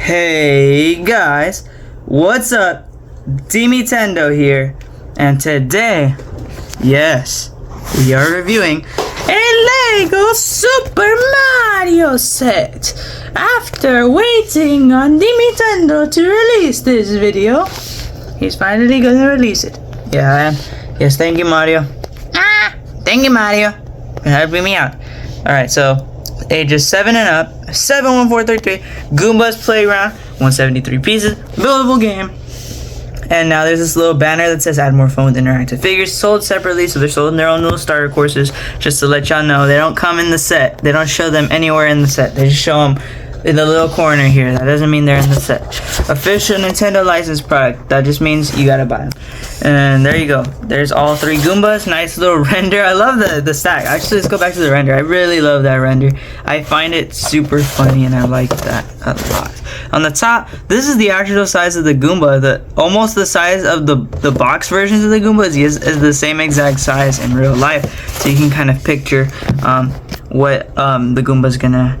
Hey guys, what's up? Dimitendo here, and today, yes, we are reviewing a Lego Super Mario set. After waiting on Dimitendo to release this video, he's finally gonna release it. Yeah, I am. Yes, thank you, Mario. Thank you, Mario, for helping me out. Alright, so ages 7 and up, 71433, Goombas Playground, 173 pieces, buildable game. And now there's this little banner that says add more fun with interactive figures, sold separately, so they're sold in their own little starter courses. Just to let y'all know, they don't come in the set. They don't show them anywhere in the set. They just show them in the little corner here. That doesn't mean they're in the set. Official Nintendo licensed product. That just means you gotta buy them. And there you go. There's all 3 Goombas. Nice little render. I love the stack. Actually, let's go back to the render. I really love that render. I find it super funny and I like that a lot. On the top, this is the actual size of the Goomba. Almost the size of the box versions of the Goombas is the same exact size in real life. So you can kind of picture what the Goomba's gonna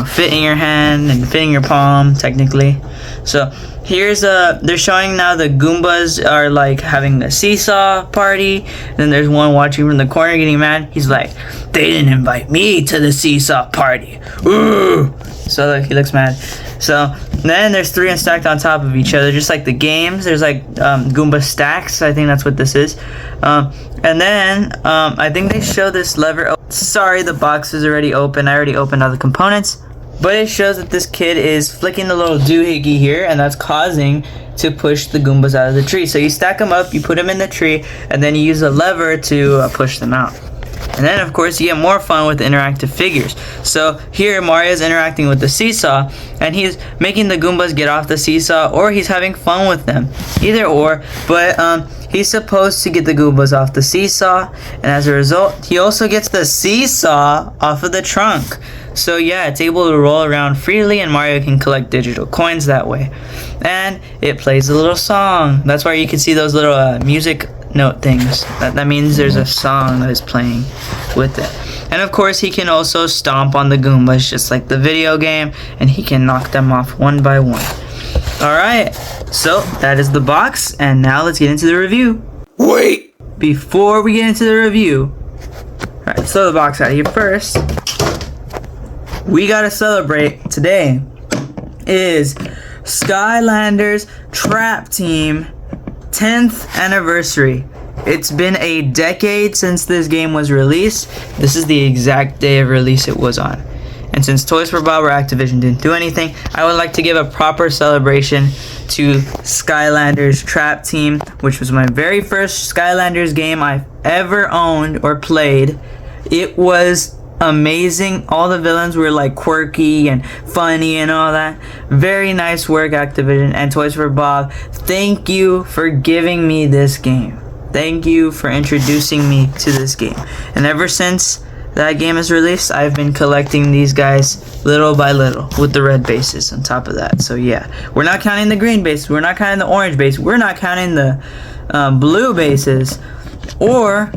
fit in your hand and fit in your palm technically. So here's they're showing now the Goombas are like having a seesaw party. Then there's one watching from the corner getting mad. He's like, they didn't invite me to the seesaw party. Ooh. So look, he looks mad. So then there's 3 stacked on top of each other, just like the games. There's like Goomba stacks. I think that's what this is. And then I think they show this lever. Oh, sorry, the box is already open. I already opened all the components. But it shows that this kid is flicking the little doohickey here, and that's causing to push the Goombas out of the tree. So you stack them up, you put them in the tree, and then you use a lever to push them out. And then, of course, you get more fun with interactive figures. So here, Mario's interacting with the seesaw, and he's making the Goombas get off the seesaw, or he's having fun with them. Either or, but he's supposed to get the Goombas off the seesaw, and as a result, he also gets the seesaw off of the trunk. So yeah, it's able to roll around freely, and Mario can collect digital coins that way. And it plays a little song. That's why you can see those little music note things. That means there's a song that is playing with it. And of course, he can also stomp on the Goombas just like the video game, and he can knock them off one by one. Alright, so that is the box, and now let's get into the review. Wait! Before we get into the review, alright, let's throw the box out here first. We gotta celebrate. Today is Skylanders Trap Team 10th anniversary. It's been a decade since this game was released. This is the exact day of release it was on. And since Toys for Bob or Activision didn't do anything, I would like to give a proper celebration to Skylanders Trap Team, which was my very first Skylanders game I've ever owned or played. It was amazing. All the villains were like quirky and funny and all that. Very nice work, Activision and Toys for Bob. Thank you for giving me this game. Thank you for introducing me to this game. And ever since that game is released, I've been collecting these guys little by little with the red bases on top of that. So yeah, we're not counting the green bases, we're not counting the orange base, we're not counting the blue bases, or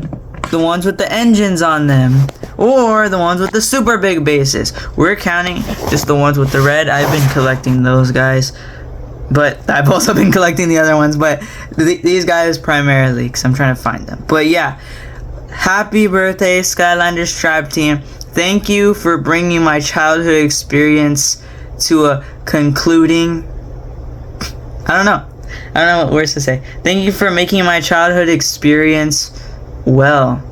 the ones with the engines on them, or the ones with the super big bases. We're counting just the ones with the red. I've been collecting those guys, but I've also been collecting the other ones, but these guys primarily because I'm trying to find them. But yeah, happy birthday, Skylanders Trap Team. Thank you for bringing my childhood experience to a concluding, I don't know what words to say. Thank you for making my childhood experience well.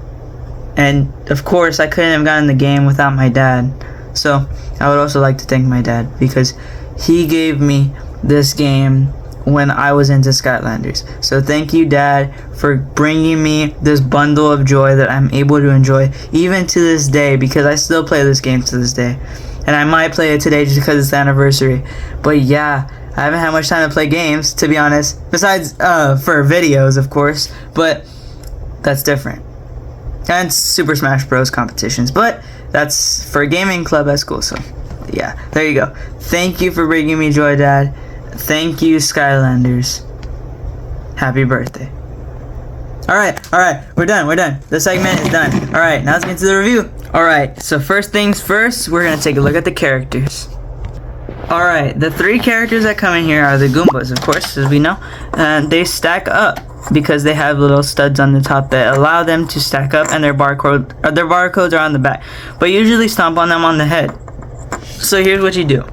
And of course, I couldn't have gotten the game without my dad. So I would also like to thank my dad because he gave me this game when I was into Skylanders. So thank you, Dad, for bringing me this bundle of joy that I'm able to enjoy even to this day, because I still play this game to this day. And I might play it today just because it's the anniversary. But yeah, I haven't had much time to play games, to be honest, besides for videos, of course, but that's different. And Super Smash Bros. Competitions, but that's for a gaming club at school, so yeah, there you go. Thank you for bringing me joy, Dad. Thank you, Skylanders. Happy birthday. Alright, we're done. The segment is done. Alright, now let's get to the review. Alright, so first things first, we're gonna take a look at the characters. Alright, the 3 characters that come in here are the Goombas, of course, as we know. They stack up because they have little studs on the top that allow them to stack up, and their barcodes are on the back. But usually stomp on them on the head. So here's what you do.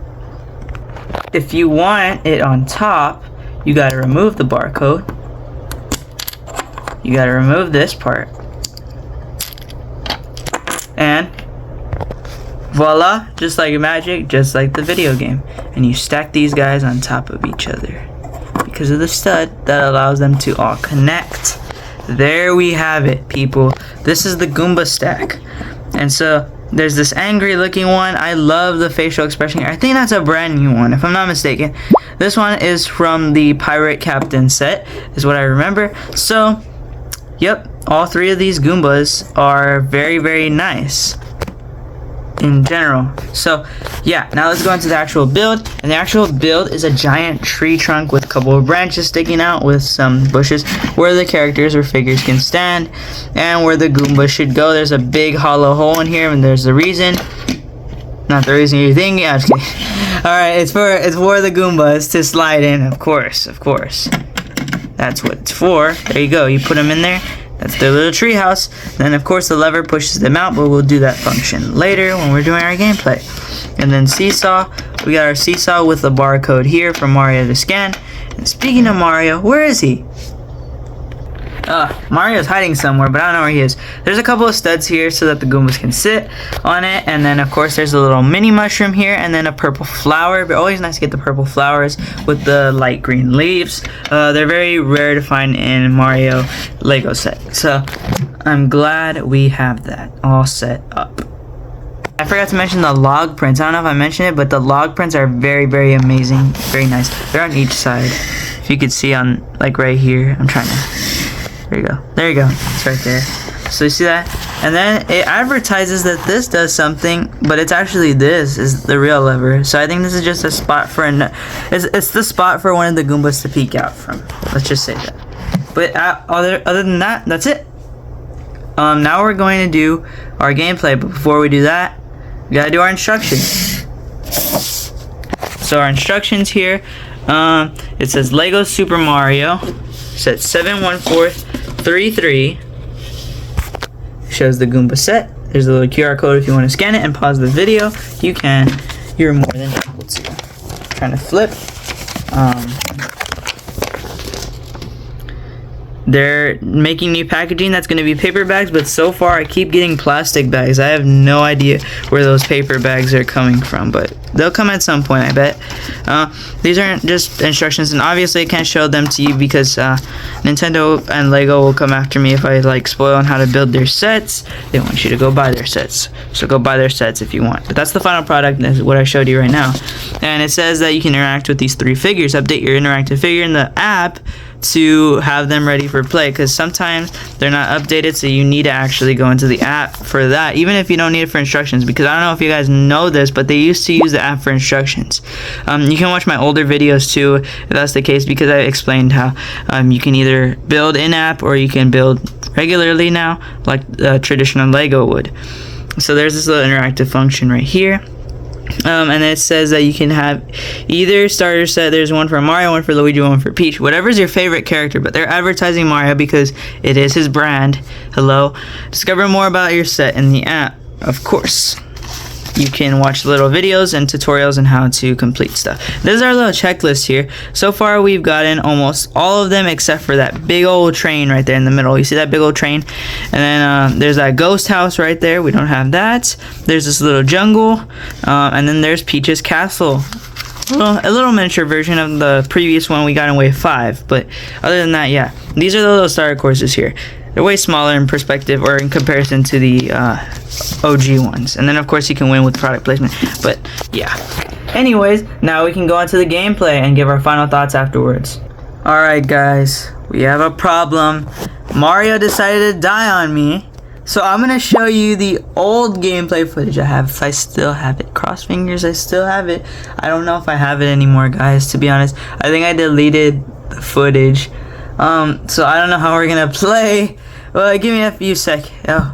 If you want it on top, you gotta remove the barcode. You gotta remove this part. And voila, just like magic, just like the video game. And you stack these guys on top of each other because of the stud that allows them to all connect. There we have it, people. This is the Goomba stack. And so there's this angry looking one. I love the facial expression here. I think that's a brand new one, if I'm not mistaken. This one is from the Pirate Captain set, is what I remember. So, yep, all 3 of these Goombas are very, very nice in general. So yeah, now let's go into the actual build. And the actual build is a giant tree trunk with a couple of branches sticking out with some bushes where the characters or figures can stand, and where the Goomba should go. There's a big hollow hole in here, and there's the reason. Not the reason you're thinking. I'm just kidding. Alright, it's for the Goombas to slide in, of course. That's what it's for. There you go, you put them in there. That's their little tree house. Then of course the lever pushes them out, but we'll do that function later when we're doing our gameplay. And then seesaw, we got our seesaw with the barcode here for Mario to scan. And speaking of Mario, where is he? Mario's hiding somewhere, but I don't know where he is. There's a couple of studs here so that the Goombas can sit on it. And then of course there's a little mini mushroom here, and then a purple flower. But always nice to get the purple flowers with the light green leaves. They're very rare to find in Mario Lego set. So I'm glad we have that all set up. I forgot to mention the log prints. I don't know if I mentioned it, but the log prints are very, very amazing. Very nice. They're on each side. If you could see on, like, right here. I'm trying to... There you go. There you go. It's right there. So you see that? And then it advertises that this does something, but it's actually this is the real lever. So I think this is just a spot for it's the spot for one of the Goombas to peek out from. Let's just say that. But other than that, that's it. Now we're going to do our gameplay, but before we do that, we gotta do our instructions. So our instructions here, it says Lego Super Mario. Set 71433. Shows the Goomba set. There's a little QR code if you want to scan it and pause the video. You can. You're more than able to. Trying to flip. They're making new packaging that's going to be paper bags, but so far I keep getting plastic bags. I have no idea where those paper bags are coming from, but they'll come at some point, I bet. These aren't just instructions, and obviously I can't show them to you because Nintendo and Lego will come after me if I like spoil on how to build their sets. They want you to go buy their sets, so go buy their sets if you want. But that's the final product, and that's what I showed you right now. And it says that you can interact with these 3 figures. Update your interactive figure in the app to have them ready for play, because sometimes they're not updated, so you need to actually go into the app for that, even if you don't need it for instructions. Because I don't know if you guys know this, but they used to use the app for instructions. You can watch my older videos too if that's the case, because I explained how you can either build in-app or you can build regularly now like traditional Lego would. So there's this little interactive function right here. And it says that you can have either starter set. There's one for Mario, one for Luigi, one for Peach. Whatever's your favorite character, but they're advertising Mario because it is his brand. Hello. Discover more about your set in the app, of course. You can watch little videos and tutorials on how to complete stuff. This is our little checklist here. So far we've gotten almost all of them except for that big old train right there in the middle. You see that big old train? And then there's that ghost house right there. We don't have that. There's this little jungle. And then there's Peach's castle. A little miniature version of the previous one we got in Wave 5. But other than that, yeah. These are the little starter courses here. They're way smaller in perspective or in comparison to the OG ones. And then of course you can win with product placement. But yeah. Anyways, now we can go on to the gameplay and give our final thoughts afterwards. Alright guys, we have a problem. Mario decided to die on me. So I'm going to show you the old gameplay footage I have. If I still have it. Cross fingers, I still have it. I don't know if I have it anymore, guys, to be honest. I think I deleted the footage. So I don't know how we're gonna play. Well, give me a few seconds. Oh,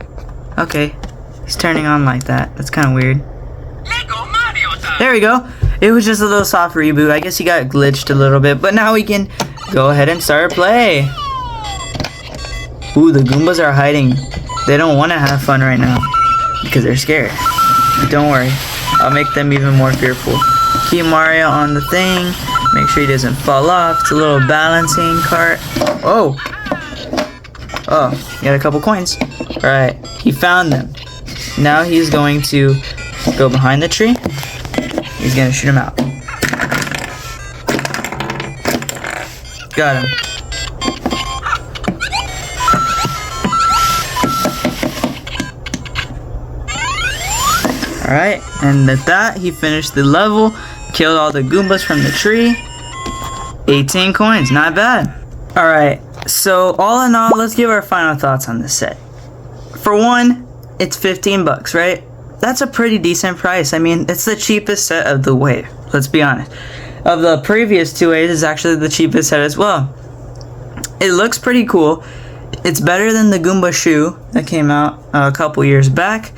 okay. He's turning on like that. That's kind of weird. Lego Mario time. There we go. It was just a little soft reboot. I guess he got glitched a little bit, but now we can go ahead and start play. Ooh, the Goombas are hiding. They don't want to have fun right now because they're scared. But don't worry, I'll make them even more fearful. Keep Mario on the thing. Make sure he doesn't fall off. It's a little balancing cart. Oh, he got a couple coins. All right, he found them. Now he's going to go behind the tree. He's gonna shoot him out. Got him. Alright, and at that, he finished the level, killed all the Goombas from the tree. 18 coins, not bad. Alright, so all in all, let's give our final thoughts on this set. For one, it's 15 bucks, right? That's a pretty decent price. I mean, it's the cheapest set of the wave, let's be honest. Of the previous two waves, it's actually the cheapest set as well. It looks pretty cool. It's better than the Goomba shoe that came out a couple years back.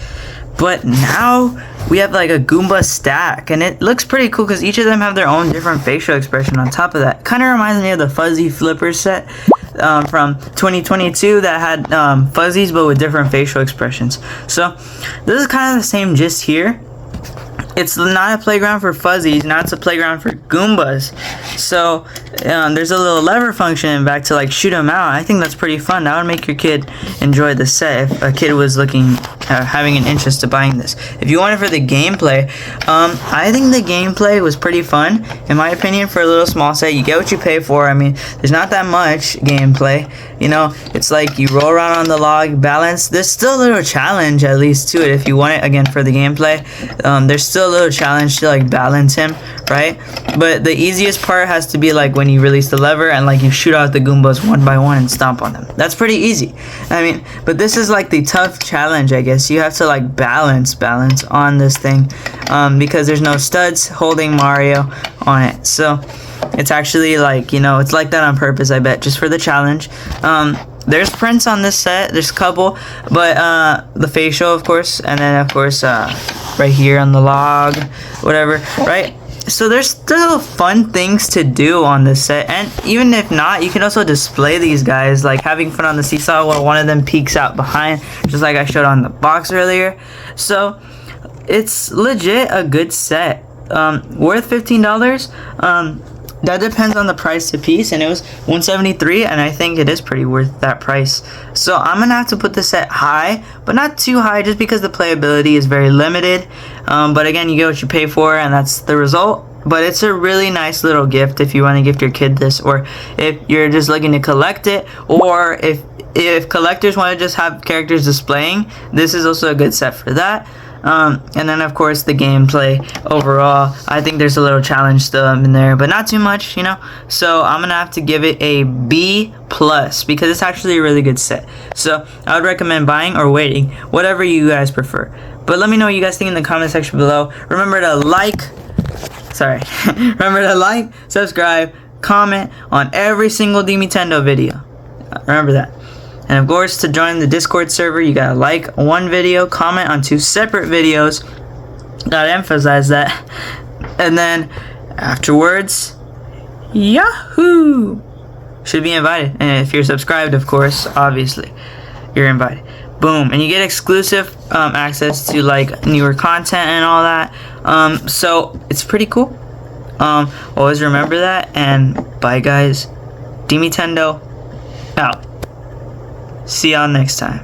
But now we have like a Goomba stack, and it looks pretty cool because each of them have their own different facial expression on top of that. Kind of reminds me of the Fuzzy Flipper set from 2022 that had fuzzies but with different facial expressions. So this is kind of the same gist here. It's not a playground for fuzzies, now it's a playground for Goombas. So there's a little lever function back to like shoot them out. I think that's pretty fun. That would make your kid enjoy the set if a kid was having an interest to buying this. If you want it for the gameplay, I think the gameplay was pretty fun. In my opinion, for a little small set, you get what you pay for. I mean, there's not that much gameplay. You know, it's like you roll around on the log, balance. There's still a little challenge at least to it if you want it, again, for the gameplay. There's still a little challenge to like balance him, right? But the easiest part has to be like when you release the lever and like you shoot out the Goombas one by one and stomp on them. That's pretty easy. I mean, but this is like the tough challenge, I guess. You have to like balance on this thing because there's no studs holding Mario on it. So it's actually like, you know, it's like that on purpose, I bet, just for the challenge. There's prints on this set, there's a couple, but the facial, of course, and then of course right here on the log, whatever, right? So there's still fun things to do on this set, and even if not, you can also display these guys, like having fun on the seesaw while one of them peeks out behind, just like I showed on the box earlier. So it's legit a good set. Worth $15. That depends on the price a piece, and it was $173, and I think it is pretty worth that price. So I'm gonna have to put the set high, but not too high, just because the playability is very limited. But again, you get what you pay for, and that's the result. But it's a really nice little gift if you want to gift your kid this, or if you're just looking to collect it, or if collectors want to just have characters displaying, this is also a good set for that. And then of course the gameplay overall, I think there's a little challenge still in there, but not too much, you know. So I'm gonna have to give it a B+ because it's actually a really good set. So I would recommend buying or waiting, whatever you guys prefer. But let me know what you guys think in the comment section below. Remember to like, subscribe, comment on every single Dimitendo video. Remember that. And of course, to join the Discord server, you gotta like one video, comment on 2 separate videos. Gotta emphasize that. And then afterwards, Yahoo! Should be invited. And if you're subscribed, of course, obviously, you're invited. Boom. And you get exclusive access to like newer content and all that. So it's pretty cool. Always remember that. And bye, guys. Dimitendo out. See y'all next time.